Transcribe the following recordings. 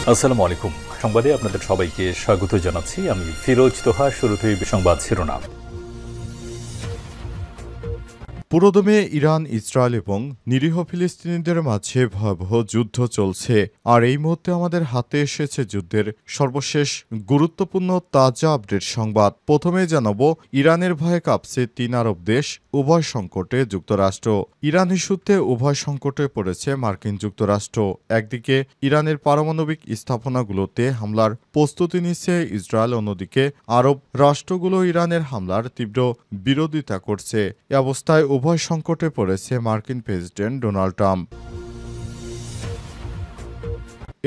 আসসালামু আলাইকুম। সংবাদে আপনাদের সবাইকে স্বাগত জানাচ্ছি। আমি ফিরোজ তোহা। শুরুতেই সংবাদ শিরোনাম। পুরোদমে ইরান, ইসরায়েল এবং নিরীহ ফিলিস্তিনিদের মাঝে ভয়াবহ যুদ্ধ চলছে। আর এই মুহূর্তে আমাদের হাতে এসেছে যুদ্ধের সর্বশেষ গুরুত্বপূর্ণ তাজা আপডেট সংবাদ। প্রথমে জানাবো, ইরানের ভয়ে কাঁপছে ৩ আরব দেশ, উভয় সংকটে যুক্তরাষ্ট্র। ইরান ইস্যুতে উভয় সংকটে পড়েছে মার্কিন যুক্তরাষ্ট্র। একদিকে ইরানের পারমাণবিক স্থাপনাগুলোতে হামলার প্রস্তুতি নিচ্ছে ইসরায়েল, অন্যদিকে আরব রাষ্ট্রগুলো ইরানের হামলার তীব্র বিরোধিতা করছে। এ অবস্থায় উভয় সংকটে পড়েছে মার্কিন প্রেসিডেন্ট ডোনাল্ড ট্রাম্প।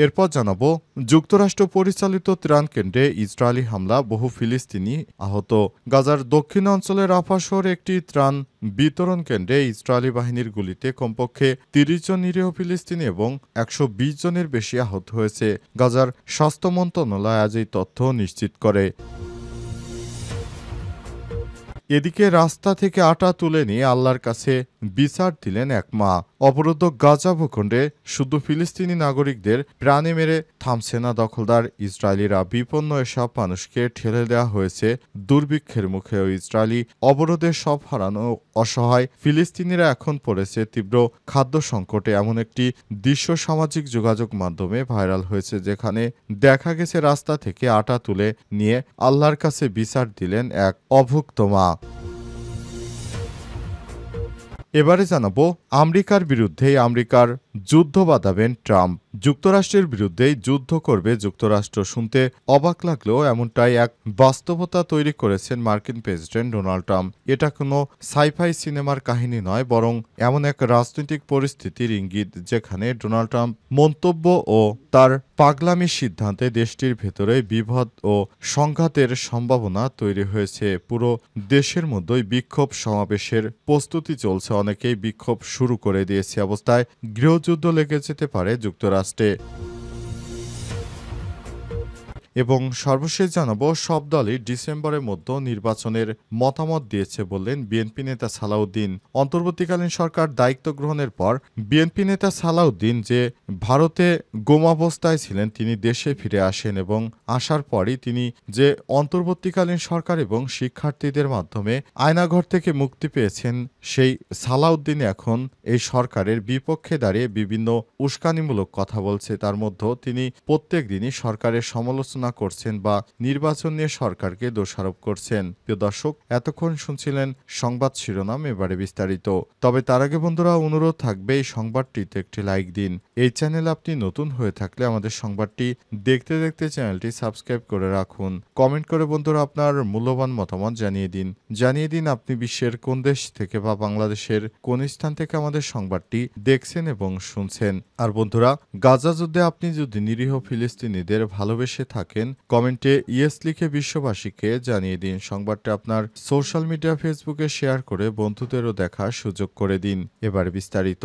এরপর জানাবো, যুক্তরাষ্ট্র পরিচালিত ত্রাণ কেন্দ্রে ইসরায়েলি হামলা, বহু ফিলিস্তিনি আহত। গাজার দক্ষিণ অঞ্চলের রাফা শহরে একটি ত্রাণ বিতরণ কেন্দ্রে ইসরায়েলি বাহিনীর গুলিতে কমপক্ষে ৩০ জন নিরীহ ফিলিস্তিনি এবং ১২০ জনের বেশি আহত হয়েছে। গাজার স্বাস্থ্য মন্ত্রণালয় আজ এই তথ্য নিশ্চিত করে। এদিকে রাস্তা থেকে আটা তুলে নিয়ে আল্লাহর কাছে বিচার দিলেন এক মা। অবরুদ্ধ গাজা ভূখণ্ডে শুধু ফিলিস্তিনি নাগরিকদের প্রাণে মেরে থামছে না দখলদার ইসরায়েলিরা। বিপন্ন এসব মানুষকে ঠেলে দেওয়া হয়েছে দুর্ভিক্ষের মুখেও। ইসরায়েলি অবরোধে সব হারানো অসহায় ফিলিস্তিনিরা এখন পড়েছে তীব্র খাদ্য সংকটে। এমন একটি দৃশ্য সামাজিক যোগাযোগ মাধ্যমে ভাইরাল হয়েছে, যেখানে দেখা গেছে রাস্তা থেকে আটা তুলে নিয়ে আল্লাহর কাছে বিচার দিলেন এক অভুক্ত মা। এবারে জানাবো, আমেরিকার যুদ্ধ বাঁধাবেন ট্রাম্প। যুক্তরাষ্ট্রের বিরুদ্ধেই যুদ্ধ করবে যুক্তরাষ্ট্র। শুনতে অবাক লাগলেও এমনটাই এক বাস্তবতা তৈরি করেছেন মার্কিন প্রেসিডেন্ট ডোনাল্ড ট্রাম্প। এটা কোনো সাইফাই সিনেমার কাহিনী নয়, বরং এমন এক রাজনৈতিক পরিস্থিতির ইঙ্গিত, যেখানে ডোনাল্ড ট্রাম্প মন্তব্য ও তার পাগলামির সিদ্ধান্তে দেশটির ভেতরে বিভেদ ও সংঘাতের সম্ভাবনা তৈরি হয়েছে। পুরো দেশের মধ্যেই বিক্ষোভ সমাবেশের প্রস্তুতি চলছে। অনেকেই বিক্ষোভ শুরু করে দিয়েছে। অবস্থায় গৃহযুদ্ধ লেগে যেতে পারে যুক্তরাষ্ট্রে। এবং সর্বশেষ জানাবো, সব দলই ডিসেম্বরের মধ্যে নির্বাচনের মতামত দিয়েছে বললেন বিএনপি নেতা সালাউদ্দিন। অন্তর্বর্তীকালীন সরকার দায়িত্ব গ্রহণের পর বিএনপি নেতা সালাউদ্দিন যে ভারতে গোমাবস্থায় ছিলেন, তিনি দেশে ফিরে আসেন এবং আসার পরই তিনি যে অন্তর্বর্তীকালীন সরকার এবং শিক্ষার্থীদের মাধ্যমে আয়নাঘর থেকে মুক্তি পেয়েছেন, সেই সালাউদ্দিন এখন এই সরকারের বিপক্ষে দাঁড়িয়ে বিভিন্ন উস্কানিমূলক কথা বলছে। তার মধ্যে তিনি প্রত্যেক দিনই সরকারের সমালোচনা করছেন বা নির্বাচন নিয়ে সরকারকে দোষারোপ করছেন। প্রিয় দর্শক, এতক্ষণ শুনছিলেন সংবাদ শিরোনাম, এবারে বিস্তারিত। তবে তার আগে বন্ধুরা, অনুরোধ থাকবে এই সংবাদটিতে একটি লাইক দিন। এই চ্যানেল আপনি নতুন হয়ে থাকলে আমাদের সংবাদটি দেখতে দেখতে চ্যানেলটি সাবস্ক্রাইব করে রাখুন। কমেন্ট করে বন্ধুরা আপনার মূল্যবান মতামত জানিয়ে দিন আপনি বিশ্বের কোন দেশ থেকে বা বাংলাদেশের কোন স্থান থেকে আমাদের সংবাদটি দেখছেন এবং শুনছেন। আর বন্ধুরা, গাজা যুদ্ধে আপনি যদি নিরীহ ফিলিস্তিনিদের ভালোবেসে থাকেন, কমেন্টে ইয়েস লিখে বিশ্ববাসীকে জানিয়ে দিন। সংবাদটি আপনার সোশ্যাল মিডিয়া ফেসবুকে শেয়ার করে বন্ধুদেরও দেখার সুযোগ করে দিন। এবার বিস্তারিত।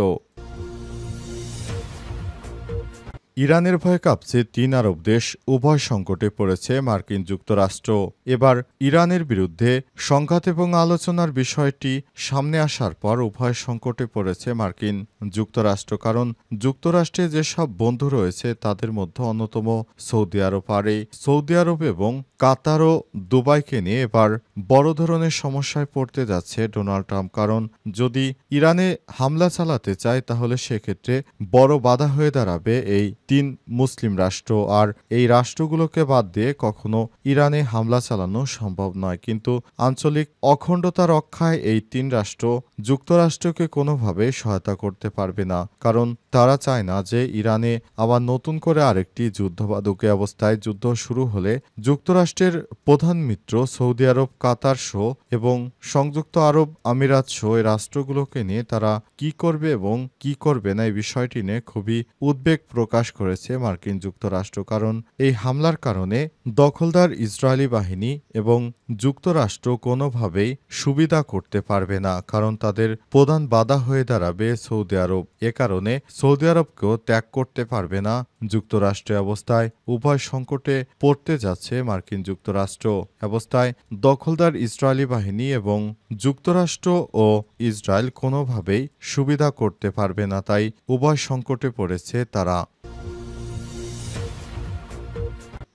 ইরানের ভয়ে কাঁপছে ৩ আরব দেশ, উভয় সংকটে পড়েছে মার্কিন যুক্তরাষ্ট্র। এবার ইরানের বিরুদ্ধে সংঘাত এবং আলোচনার বিষয়টি সামনে আসার পর উভয় সংকটে পড়েছে মার্কিন যুক্তরাষ্ট্র। কারণ যুক্তরাষ্ট্রে যেসব বন্ধু রয়েছে তাদের মধ্যে অন্যতম সৌদি আরব। আর এই সৌদি আরব এবং কাতার ও দুবাইকে নিয়ে এবার বড় ধরনের সমস্যায় পড়তে যাচ্ছে ডোনাল্ড ট্রাম্প। কারণ যদি ইরানে হামলা চালাতে চায়, তাহলে সেক্ষেত্রে বড় বাধা হয়ে দাঁড়াবে এই ৩ মুসলিম রাষ্ট্র। আর এই রাষ্ট্রগুলোকে বাদ দিয়ে কখনো ইরানে হামলা চালানো সম্ভব নয়। কিন্তু আঞ্চলিক অখণ্ডতা রক্ষায় এই ৩ রাষ্ট্র যুক্তরাষ্ট্রকে কোনোভাবে সহায়তা করতে পারবে না। কারণ তারা চায় না যে ইরানে আবার নতুন করে আরেকটি যুদ্ধবাদুকে অবস্থায় যুদ্ধ শুরু হলে যুক্তরাষ্ট্রের প্রধান মিত্র সৌদি আরব, কাতার সহ এবং সংযুক্ত আরব আমিরাত সহ এই রাষ্ট্রগুলোকে নিয়ে তারা কি করবে এবং কি করবে না, এই বিষয়টি নিয়ে খুবই উদ্বেগ প্রকাশ করেছে মার্কিন যুক্তরাষ্ট্র। কারণ এই হামলার কারণে দখলদার ইসরায়েলি বাহিনী এবং যুক্তরাষ্ট্র কোনোভাবেই সুবিধা করতে পারবে না। কারণ তাদের প্রধান বাধা হয়ে দাঁড়াবে সৌদি আরব। এ কারণে সৌদি আরবকেও ত্যাগ করতে পারবে না যুক্তরাষ্ট্রের। অবস্থায় উভয় সংকটে পড়তে যাচ্ছে মার্কিন যুক্তরাষ্ট্র। অবস্থায় দখলদার ইসরায়েলি বাহিনী এবং যুক্তরাষ্ট্র ও ইসরায়েল কোনোভাবেই সুবিধা করতে পারবে না, তাই উভয় সংকটে পড়েছে তারা।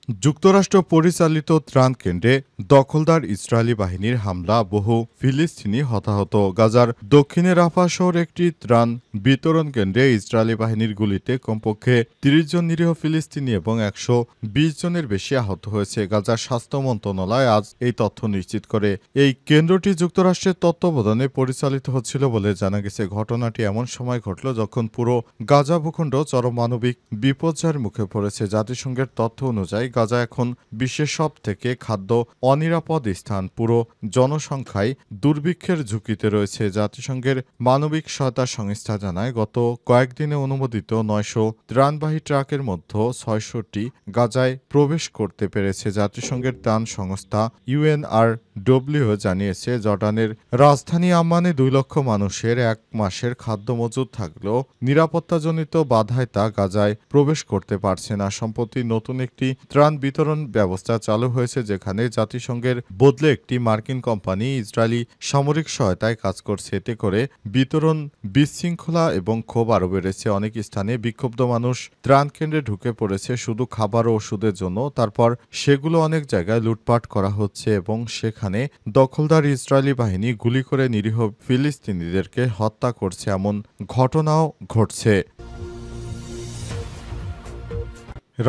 যুক্তরাষ্ট্র পরিচালিত ত্রাণ কেন্দ্রে দখলদার ইসরায়েলি বাহিনীর হামলা, বহু ফিলিস্তিনি হতাহত। গাজার দক্ষিণে রাফা শহর একটি ত্রাণ বিতরণ কেন্দ্রে ইসরায়েলি বাহিনীর গুলিতে কমপক্ষে ৩০ জন নিরীহ ফিলিস্তিনি এবং ১২০ জনের বেশি আহত হয়েছে। গাজার স্বাস্থ্য মন্ত্রণালয় আজ এই তথ্য নিশ্চিত করে। এই কেন্দ্রটি যুক্তরাষ্ট্রের তত্ত্বাবধানে পরিচালিত হচ্ছিল বলে জানা গেছে। ঘটনাটি এমন সময় ঘটল যখন পুরো গাজা ভূখণ্ড চরম মানবিক বিপর্যয়ের মুখে পড়েছে। জাতিসংঘের তথ্য অনুযায়ী গাজা এখন বিশ্বের সব থেকে খাদ্য অনিরাপদ স্থান। পুরো জনসংখ্যায় দুর্ভিক্ষের ঝুঁকিতে রয়েছে। জাতিসংঘের মানবিক সহায়তা সংস্থা জানায়, গত কয়েকদিনে অনুমোদিত ৯০০ ত্রাণবাহী ট্রাকের মধ্যে ৬০০টি গাজায় প্রবেশ করতে পেরেছে। জাতিসংঘের ত্রাণ সংস্থা UNRWA জানিয়েছে, জর্ডানের রাজধানী আম্মানে ২ লক্ষ মানুষের ১ মাসের খাদ্য মজুদ থাকলেও নিরাপত্তাজনিত বাধায় তা গাজায় প্রবেশ করতে পারছে না। সম্প্রতি নতুন একটি ত্রাণ বিতরণ ব্যবস্থা চালু হয়েছে, যেখানে জাতিসংঘের বদলে একটি মার্কিন কোম্পানি ইসরায়েলি সামরিক সহায়তায় কাজ করছে। এতে করে বিতরণ বিশৃঙ্খলা এবং ক্ষোভ আরও বেড়েছে। অনেক স্থানে বিক্ষুব্ধ মানুষ ত্রাণ কেন্দ্রে ঢুকে পড়েছে শুধু খাবার ও ওষুধের জন্য। তারপর সেগুলো অনেক জায়গায় লুটপাট করা হচ্ছে এবং সেখানে দখলদার ইসরায়েলি বাহিনী গুলি করে নিরীহ ফিলিস্তিনিদেরকে হত্যা করছে, এমন ঘটনাও ঘটছে।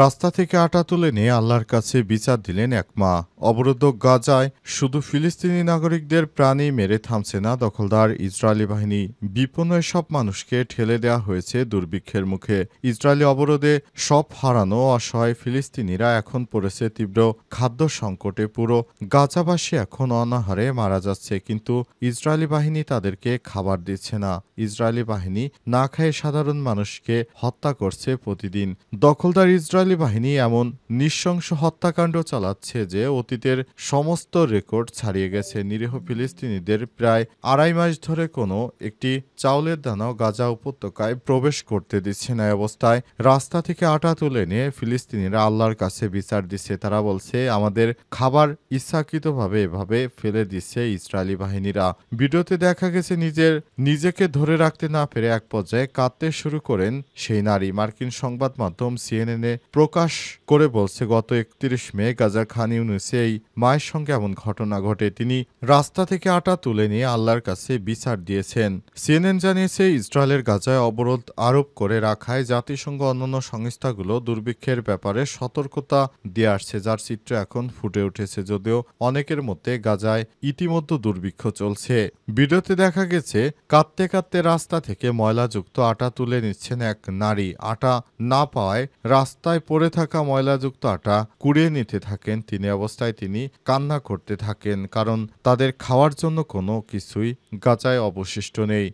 রাস্তা থেকে আটা তুলে নিয়ে আল্লাহর কাছে বিচার দিলেন এক মা। অবরুদ্ধ গাজায় শুধু ফিলিস্তিনি নাগরিকদের প্রাণী মেরে থামছে না দখলদার ইসরায়েলি বাহিনী। বিপন্ন সব মানুষকে ঠেলে দেওয়া হয়েছে দুর্ভিক্ষের মুখে। ইসরায়েলি অবরোধে সব হারানো অসহায় ফিলিস্তিনিরা এখন পড়েছে তীব্র খাদ্য সংকটে। পুরো গাজাবাসী এখন অনাহারে মারা যাচ্ছে, কিন্তু ইসরায়েলি বাহিনী তাদেরকে খাবার দিচ্ছে না। ইসরায়েলি বাহিনী না খেয়ে সাধারণ মানুষকে হত্যা করছে প্রতিদিন। দখলদার ইসরায়েলি বাহিনী এমন নৃশংস হত্যাকাণ্ড চালাচ্ছে যে অতীতের সমস্ত রেকর্ড ছাড়িয়ে গেছে। নিরীহ ফিলিস্তিনিদের প্রায় ২.৫ মাস ধরে কোনো একটি চাউলের দানাও গাজা উপত্যকায় প্রবেশ করতে দিচ্ছে না। অবস্থায় রাস্তা থেকে আটা তুলে নিয়ে ফিলিস্তিনিরা আল্লাহর কাছে বিচার দিচ্ছে। তারা বলছে, আমাদের খাবার ইচ্ছাকৃতভাবে এভাবে ফেলে দিচ্ছে ইসরায়েলি বাহিনীরা। ভিডিওতে দেখা গেছে নিজেকে ধরে রাখতে না পেরে এক পর্যায়ে কাঁদতে শুরু করেন সেই নারী। মার্কিন সংবাদ মাধ্যম CNN প্রকাশ করে বলছে, গত ৩১ মে গাজার খান ইউনুসে এই মায়ের সঙ্গে এমন ঘটনা ঘটে। তিনি রাস্তা থেকে আটা তুলে নিয়ে আল্লাহর কাছে বিচার দিয়েছেন। CNN জানিয়েছে, ইসরায়েলের গাজায় অবরোধ আরোপ করে রাখায় জাতিসংঘ অন্যান্য সংস্থাগুলো দুর্ভিক্ষের ব্যাপারে সতর্কতা দিয়ে আসছে, যার চিত্র এখন ফুটে উঠেছে। যদিও অনেকের মধ্যে গাজায় ইতিমধ্যে দুর্ভিক্ষ চলছে। ভিডিওতে দেখা গেছে কাঁদতে কাঁদতে রাস্তা থেকে ময়লাযুক্ত আটা তুলে নিচ্ছেন এক নারী। আটা না পাওয়ায় রাস্তায় পড়ে থাকা ময়লাযুক্ত আটা কুড়িয়ে নিতে থাকেন তিনি। অবস্থায় তিনি কান্না করতে থাকেন, কারণ তাদের খাওয়ার জন্য কোনো কিছুই গাজায় অবশিষ্ট নেই।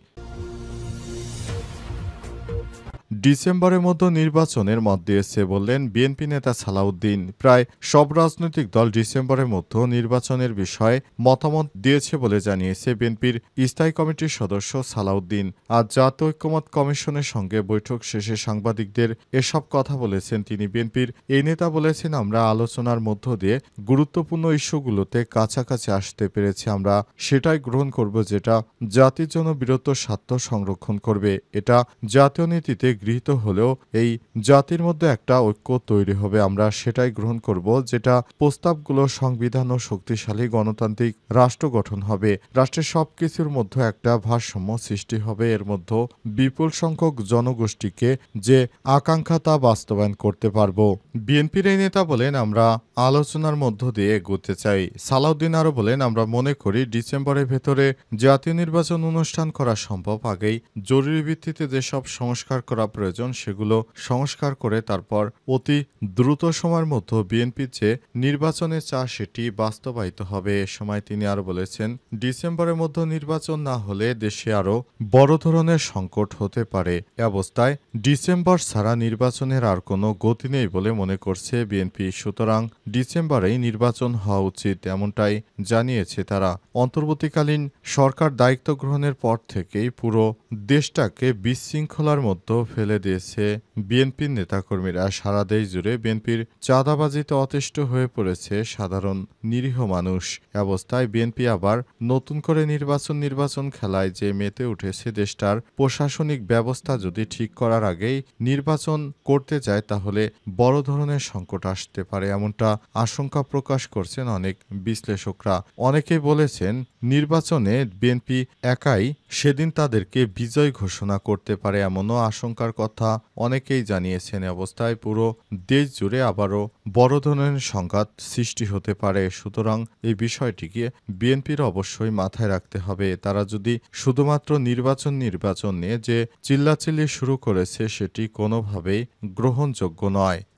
ডিসেম্বরের মধ্যে নির্বাচনের মত দিয়েছে বললেন বিএনপি নেতা সালাউদ্দিন। প্রায় সব রাজনৈতিক দল ডিসেম্বরের মধ্যে নির্বাচনের বিষয়ে মতামত দিয়েছে বলে জানিয়েছে বিএনপির স্থায়ী কমিটির সদস্য সালাউদ্দিন। আজ জাতীয় ঐক্যমত্য কমিশনের সঙ্গে বৈঠক শেষে সাংবাদিকদের এসব কথা বলেছেন তিনি। বিএনপির এই নেতা বলেছেন, আমরা আলোচনার মধ্য দিয়ে গুরুত্বপূর্ণ ইস্যুগুলোতে কাছাকাছি আসতে পেরেছি। আমরা সেটাই গ্রহণ করব যেটা জাতির জন্য বৃহত্তর স্বার্থ সংরক্ষণ করবে। এটা জাতীয় নীতিতে গৃহীত হলেও এই জাতির মধ্যে একটা ঐক্য তৈরি হবে। আমরা সেটাই গ্রহণ করব যেটা প্রস্তাবগুলো সংবিধান ও শক্তিশালী গণতান্ত্রিক রাষ্ট্র গঠন হবে। রাষ্ট্রের সবকিছুর মধ্যে একটা ভারসাম্য সৃষ্টি হবে। এর মধ্যে বিপুল সংখ্যক জনগোষ্ঠীকে যে আকাঙ্ক্ষা তা বাস্তবায়ন করতে পারব। বিএনপির এই নেতা বলেন, আমরা আলোচনার মধ্য দিয়ে এগোতে চাই। সালাউদ্দিন আরও বলেন, আমরা মনে করি ডিসেম্বরের ভেতরে জাতীয় নির্বাচন অনুষ্ঠান করা সম্ভব। আগেই জরুরি ভিত্তিতে যেসব সংস্কার করা প্রয়োজন সেগুলো সংস্কার করে তারপর অতি দ্রুত সময়ের মধ্যে বিএনপি যে নির্বাচনে চায় সেটি বাস্তবায়িত হবে। এ সময় তিনি আরও বলেছেন, ডিসেম্বরের মধ্যে নির্বাচন না হলে দেশে আরও বড় ধরনের সংকট হতে পারে। এ অবস্থায় ডিসেম্বর ছাড়া নির্বাচনের আর কোনো গতি নেই বলে মনে করছে বিএনপি। সুতরাং ডিসেম্বরেই নির্বাচন হওয়া উচিত, এমনটাই জানিয়েছে তারা। অন্তর্বর্তীকালীন সরকার দায়িত্ব গ্রহণের পর থেকেই পুরো দেশটাকে বিশৃঙ্খলার মধ্যে ফেলে ফেলে দিয়েছে বিএনপির নেতাকর্মীরা। সারা দেশ জুড়ে বিএনপির চাঁদাবাজিতে অতিষ্ঠ হয়ে পড়েছে সাধারণ নিরীহ মানুষ। অবস্থায় বিএনপি আবার নতুন করে নির্বাচন খেলায় যে মেতে উঠেছে। দেশটার প্রশাসনিক ব্যবস্থা যদি ঠিক করার আগেই নির্বাচন করতে যায় তাহলে বড় ধরনের সংকট আসতে পারে, এমনটা আশঙ্কা প্রকাশ করছেন অনেক বিশ্লেষকরা। অনেকেই বলেছেন নির্বাচনে বিএনপি একাই সেদিন তাদেরকে বিজয় ঘোষণা করতে পারে, এমনও আশঙ্কার কথা অনেকেই জানিয়েছেন। অবস্থায় পুরো দেশ জুড়ে আবারও বড় ধরনের সংঘাত সৃষ্টি হতে পারে। সুতরাং এই বিষয়টিকে বিএনপির অবশ্যই মাথায় রাখতে হবে। তারা যদি শুধুমাত্র নির্বাচন নিয়ে যে চিল্লাচিল্লি শুরু করেছে সেটি কোনোভাবেই গ্রহণযোগ্য নয়।